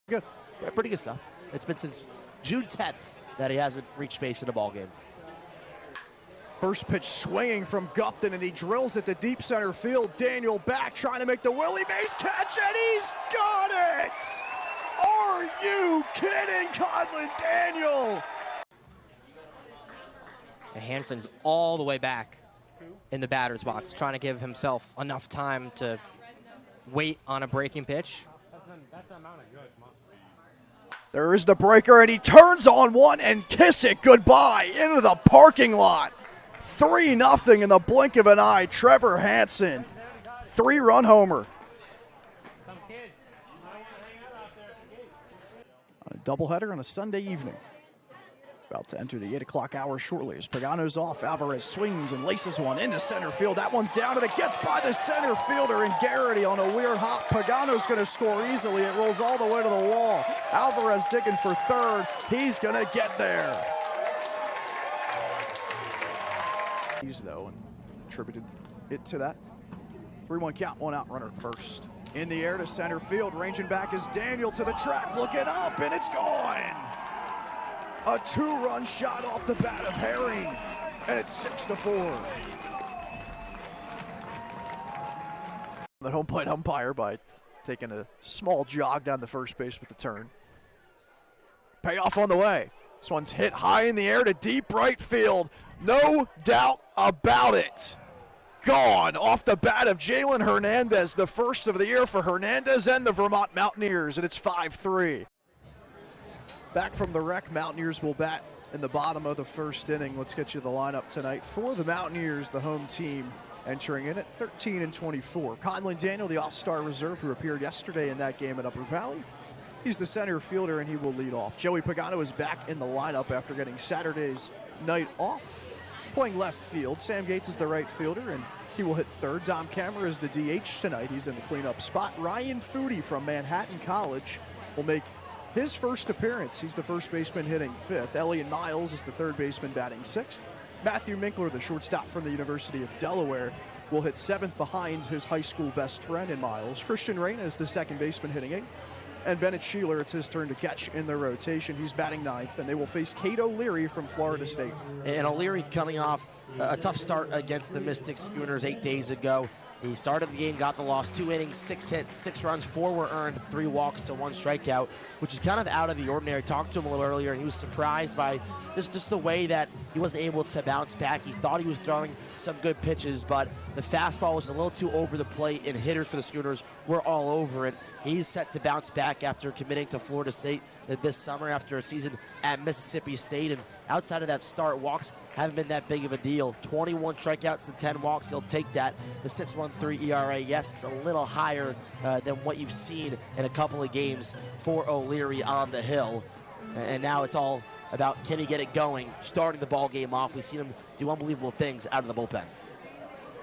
Good. Yeah, pretty good stuff. It's been since June 10th that he hasn't reached base in a ball game. First pitch swinging from Gupton, and he drills it to deep center field. Daniel back trying to make the Willie Mays catch, and he's got it! Are you kidding, Conlon Daniel? Hansen's all the way back in the batter's box, trying to give himself enough time to wait on a breaking pitch. There is the breaker, and he turns on one and kiss it goodbye into the parking lot. 3-0 in the blink of an eye. Trevor Hansen, 3-run homer. A doubleheader on a Sunday evening. About to enter the 8 o'clock hour shortly as Pagano's off. Alvarez swings and laces one into center field. That one's down, and it gets by the center fielder, and Garrity on a weird hop. Pagano's going to score easily. It rolls all the way to the wall. Alvarez digging for third. He's going to get there. He's though, and attributed it to that. 3-1 count, one out, runner at first. In the air to center field, ranging back is Daniel to the track, looking up, and it's gone. A 2-run shot off the bat of Herring, and it's 6-4. The home plate umpire by taking a small jog down the first base with the turn. Payoff on the way. This one's hit high in the air to deep right field. No doubt about it. Gone off the bat of Jalen Hernandez, the first of the year for Hernandez and the Vermont Mountaineers, and it's 5-3. Back from the wreck, Mountaineers will bat in the bottom of the first inning. Let's get you the lineup tonight for the Mountaineers, the home team, entering in at 13-24. Conlon Daniel, the all-star reserve who appeared yesterday in that game at Upper Valley. He's the center fielder, and he will lead off. Joey Pagano is back in the lineup after getting Saturday's night off, playing left field. Sam Gates is the right fielder, and he will hit third. Dom Kammerer is the DH tonight. He's in the cleanup spot. Ryan Foodie from Manhattan College will make his first appearance. He's the first baseman hitting fifth. Elliot Miles is the third baseman batting sixth. Matthew Minkler, the shortstop from the University of Delaware, will hit seventh behind his high school best friend in Miles. Christian Reyna is the second baseman hitting eighth. And Bennett Sheeler, it's his turn to catch in the rotation. He's batting ninth, and they will face Cade O'Leary from Florida State. And O'Leary coming off a tough start against the Mystic Schooners 8 days ago. He started the game, got the loss, 2 innings, 6 hits, 6 runs, 4 were earned, 3 walks to 1 strikeout, which is kind of out of the ordinary. Talked to him a little earlier, and he was surprised by just the way that he wasn't able to bounce back. He thought he was throwing some good pitches, but the fastball was a little too over the plate, and hitters for the Schooners were all over it. He's set to bounce back after committing to Florida State this summer after a season at Mississippi State. And outside of that start, walks haven't been that big of a deal. 21 strikeouts to 10 walks, he'll take that. The 6.13 ERA, yes, it's a little higher than what you've seen in a couple of games for O'Leary on the hill. And now it's all about, can he get it going, starting the ball game off. We've seen him do unbelievable things out of the bullpen.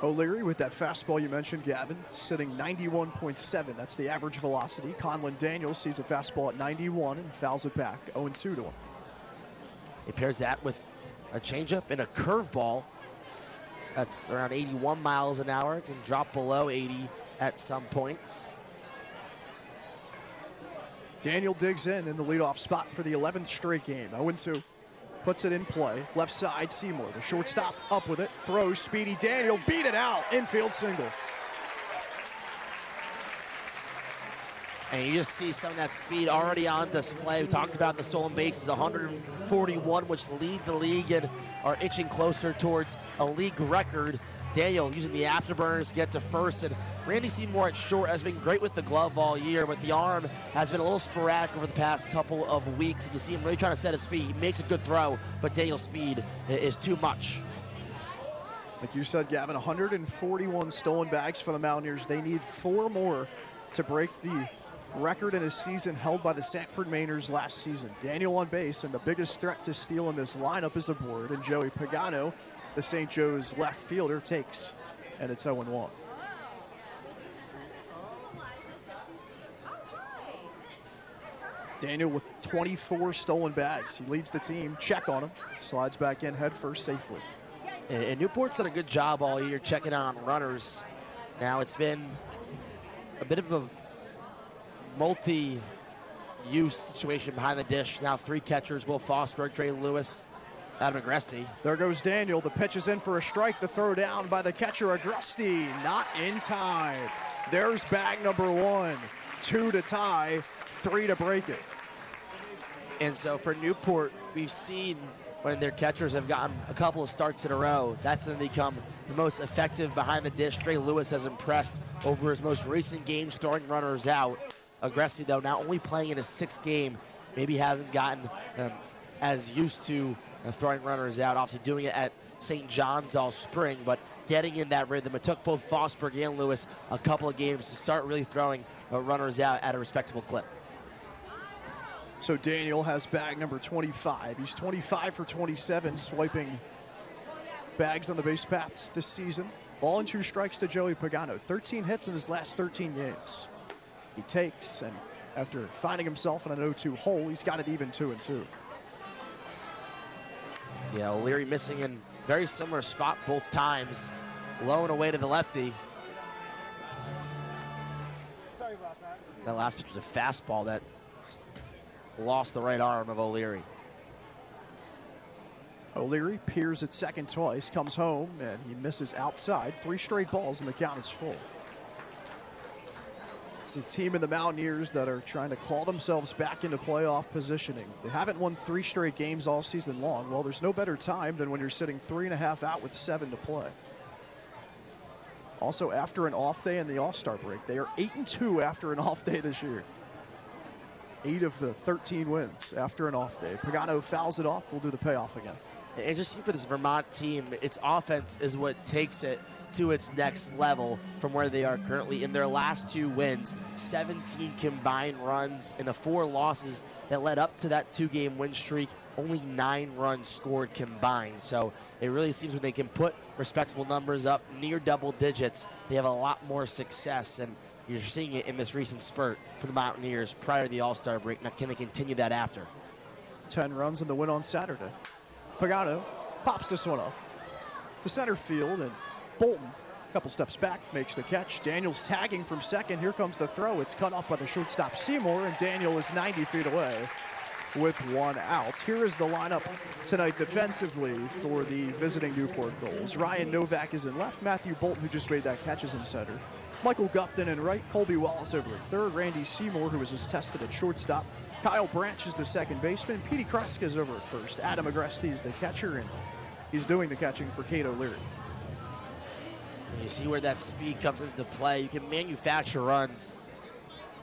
O'Leary with that fastball you mentioned, Gavin, sitting 91.7. That's the average velocity. Conlon Daniel sees a fastball at 91 and fouls it back, 0-2 to him. He pairs that with a changeup and a curveball. That's around 81 miles an hour. It can drop below 80 at some points. Daniel digs in the leadoff spot for the 11th straight game, 0-2. Puts it in play. Left side, Seymour. The shortstop up with it. Throws. Speedy Daniel. Beat it out. Infield single. And you just see some of that speed already on display. We talked about the stolen bases, 141, which lead the league and are inching closer towards a league record. Daniel using the afterburners to get to first, and Randy Seymour at short has been great with the glove all year, but the arm has been a little sporadic over the past couple of weeks. You see him really trying to set his feet. He makes a good throw, but Daniel's speed is too much. Like you said, Gavin, 141 stolen bags for the Mountaineers. They need 4 more to break the record in a season held by the Sanford Mainers last season. Daniel on base, and the biggest threat to steal in this lineup is aboard, and Joey Pagano, the St. Joe's left fielder, takes, and it's 0-1. Daniel with 24 stolen bags. He leads the team. Check on him. Slides back in head first safely. And Newport's done a good job all year checking on runners. Now it's been a bit of a use situation behind the dish. Now 3 catchers, Will Fosberg, Dre Lewis, Adam Agresti. There goes Daniel. The pitch is in for a strike. The throw down by the catcher, Agresti. Not in time. There's bag number 1. 2 to tie, 3 to break it. And so for Newport, we've seen when their catchers have gotten a couple of starts in a row, that's when they become the most effective behind the dish. Dre Lewis has impressed over his most recent games, throwing runners out. Agresti, though, now only playing in his 6th game, maybe hasn't gotten as used to throwing runners out, obviously doing it at St. John's all spring, but getting in that rhythm. It took both Fosberg and Lewis a couple of games to start really throwing runners out at a respectable clip. So Daniel has bag number 25. He's 25 for 27, swiping bags on the base paths this season. Ball and 2 strikes to Joey Pagano. 13 hits in his last 13 games. He takes, and after finding himself in an 0-2 hole, he's got it even 2-2. Yeah, O'Leary missing in very similar spot both times. Low and away to the lefty. Sorry about that. That last pitch was a fastball that lost the right arm of O'Leary. O'Leary peers at second twice, comes home, and he misses outside. 3 straight balls, and the count is full. It's a team in the Mountaineers that are trying to claw themselves back into playoff positioning. They haven't won 3 straight games all season long. Well, there's no better time than when you're sitting 3.5 out with 7 to play. Also, after an off day in the All-Star break, they are 8-2 after an off day this year. 8 of the 13 wins after an off day. Pagano fouls it off. We'll do the payoff again. And just for this Vermont team, its offense is what takes it to its next level from where they are currently. In their last 2 wins, 17 combined runs. In the 4 losses that led up to that 2-game win streak, only 9 runs scored combined. So it really seems when they can put respectable numbers up near double digits, they have a lot more success. And you're seeing it in this recent spurt for the Mountaineers prior to the All-Star break. Now, can they continue that after? 10 runs in the win on Saturday. Pagano pops this one up to center field, and Bolton, a couple steps back, makes the catch. Daniel's tagging from second. Here comes the throw. It's cut off by the shortstop Seymour, and Daniel is 90 feet away with 1 out. Here is the lineup tonight defensively for the visiting Newport Goals. Ryan Novak is in left. Matthew Bolton, who just made that catch, is in center. Michael Gupton in right. Colby Wallace over at third. Randy Seymour, who was just tested at shortstop. Kyle Branch is the second baseman. Petey Kreska is over at first. Adam Agresti is the catcher, and he's doing the catching for Kate O'Leary. You see where that speed comes into play. You can manufacture runs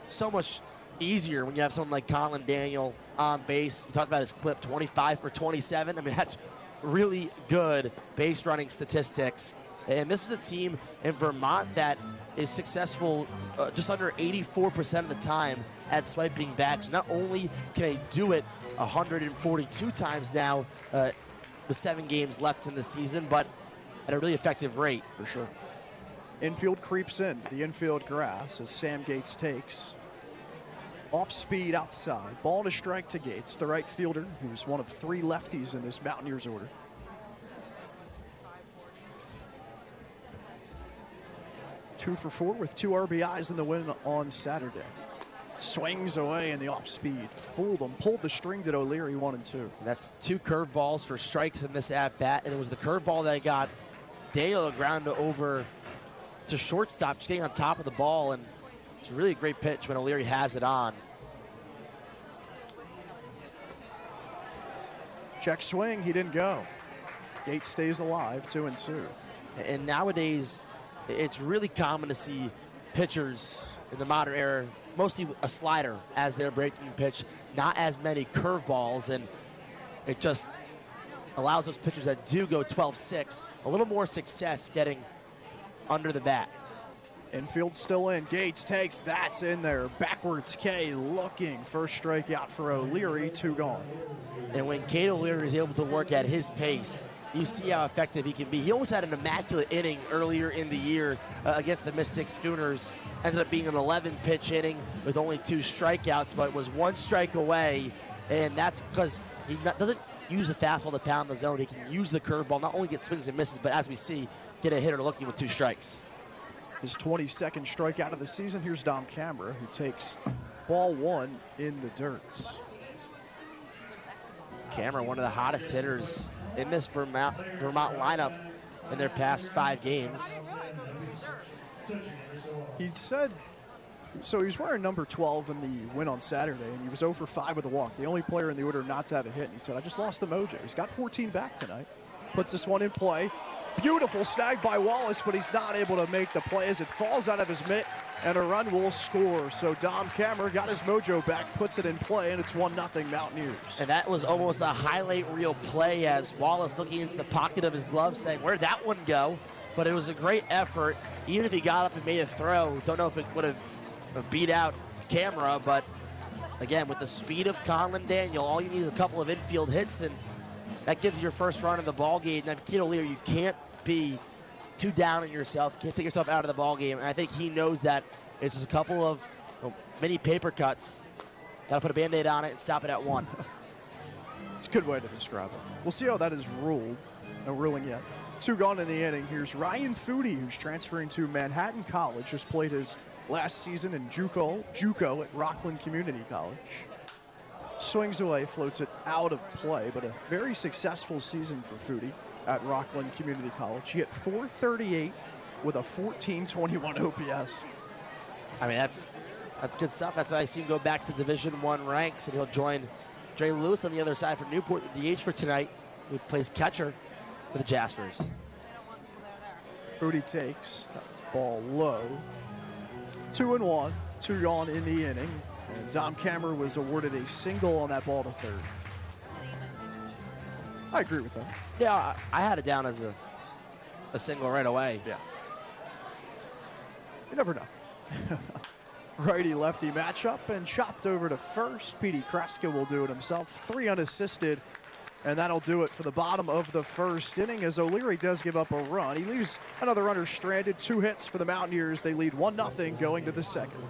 so much easier when you have someone like Colin Daniel on base. We talked about his clip, 25 for 27. I mean, that's really good base running statistics. And this is a team in Vermont that is successful just under 84% of the time at swiping bats. Not only can they do it 142 times now with 7 games left in the season, but at a really effective rate. For sure. Infield creeps in the infield grass as Sam Gates takes. Off speed outside. Ball to strike to Gates, the right fielder, who's one of 3 lefties in this Mountaineers order. Two for 4 with 2 RBIs in the win on Saturday. Swings away in the off speed. Fooled him. Pulled the string to O'Leary, 1 and 2. That's 2 curveballs for strikes in this at bat, and it was the curveball that got Dale ground over to shortstop, staying on top of the ball, and it's a really great pitch when O'Leary has it on. Check swing, he didn't go. Gates stays alive, 2 and 2. And nowadays, it's really common to see pitchers in the modern era, mostly a slider as their breaking pitch, not as many curveballs, and it just allows those pitchers that do go 12-6 a little more success getting under the bat. Infield still in. Gates takes. That's in there. Backwards K looking. First strikeout for O'Leary. 2 gone. And when Kate O'Leary is able to work at his pace, you see how effective he can be. He almost had an immaculate inning earlier in the year against the Mystic Schooners. Ended up being an 11-pitch inning with only 2 strikeouts, but was 1 strike away. And that's because he doesn't use the fastball to pound the zone. He can use the curveball, not only get swings and misses, but as we see, get a hitter looking with 2 strikes. His 22nd strikeout of the season. Here's Dom Camera, who takes Ball one in the dirt. Cameron, one of the hottest hitters in this Vermont lineup in their past 5 games. He said, so he was wearing number 12 in the win on Saturday, and he was 0 for 5 with a walk. The only player in the order not to have a hit. And he said, I just lost the mojo. He's got 14 back tonight. Puts this one in play. Beautiful snag by Wallace, but he's not able to make the play as it falls out of his mitt, and a run will score. So Dom Cameron got his mojo back, puts it in play, and it's 1-0 Mountaineers. And that was almost a highlight reel play as Wallace looking into the pocket of his glove saying, where'd that one go? But it was a great effort. Even if he got up and made a throw, don't know if it would have beat out Camera, but again, with the speed of Conlon Daniel, all you need is a couple of infield hits, and that gives you your first run of the ball game. Now, Kid O'Leary, you can't be too down on yourself. You can't take yourself out of the ball game. And I think he knows that it's just a couple of mini paper cuts. Got to put a Band-Aid on it and stop it at 1. It's a good way to describe it. We'll see how that is ruled. No ruling yet. 2 gone in the inning. Here's Ryan Foodie, who's transferring to Manhattan College. Just played his last season in JUCO at Rockland Community College. Swings away, floats it out of play, but a very successful season for Foodie at Rockland Community College. He hit .438 with a 1421 OPS. I mean, that's good stuff. That's why I see him go back to the Division I ranks, and he'll join Dre Lewis on the other side for Newport, the DH for tonight, who plays catcher for the Jaspers. Foodie takes, that's ball low. 2-1, 2 gone in the inning. And Dom Cameron was awarded a single on that ball to third. I agree with him. Yeah, I had it down as a single right away. Yeah. You never know. Righty-lefty matchup and chopped over to first. Petey Kreska will do it himself. 3 unassisted, and that'll do it for the bottom of the first inning as O'Leary does give up a run. He leaves another runner stranded. 2 hits for the Mountaineers. They lead 1-0 going to the second.